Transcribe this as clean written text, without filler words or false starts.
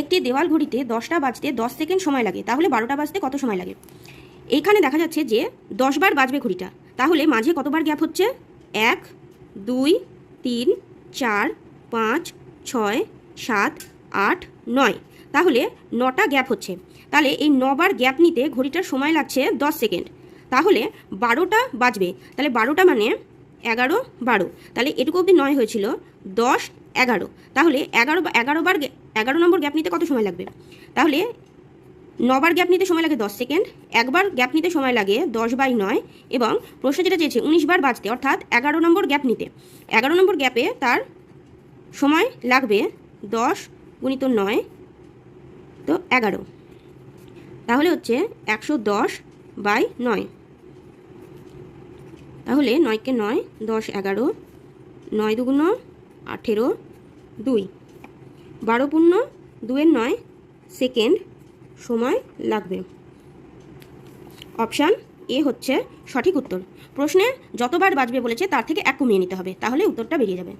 একটি দেওয়াল ঘড়িতে 10টা বাজতে 10 সেকেন্ড সময় লাগে, তাহলে 12টা বাজতে কত সময় লাগে? এইখানে দেখা যাচ্ছে যে 10 বার বাজবে ঘড়িটা, তাহলে মাঝে কতবার গ্যাপ হচ্ছে? 1 2 3 4 5 6 7 8 9, তাহলে 9টা গ্যাপ হচ্ছে। তাহলে এই 9 বার গ্যাপ নিতে ঘড়িটার সময় লাগছে 10 সেকেন্ড, তাহলে 12টা বাজবে। তাহলে 12টা মানে 11 12, তাহলে এটুকু অবধি 9 হয়েছিল, 10 11, তাহলে 11 নম্বর গ্যাপ নিতে কত সময় লাগবে? তাহলে 9 বার গ্যাপ নিতে সময় লাগে 10 সেকেন্ড, একবার গ্যাপ নিতে সময় লাগে 10/9, এবং প্রশ্ন যেটা চেয়েছে 19 বার বাজতে, অর্থাৎ 11 নম্বর গ্যাপ নিতে। 11 নম্বর গ্যাপে তার সময় লাগবে 10 × 9 তো 11, তাহলে হচ্ছে 110/9। তাহলে 9কে 9 10 11, 9 2 18 2, 12 পূর্ণ 2 এর 9 সেকেন্ড সময় লাগবে। অপশান এ হচ্ছে সঠিক উত্তর। প্রশ্নে যতবার বাজবে বলেছে তার থেকে 1 কমিয়ে নিতে হবে, তাহলে উত্তরটা বেরিয়ে যাবে।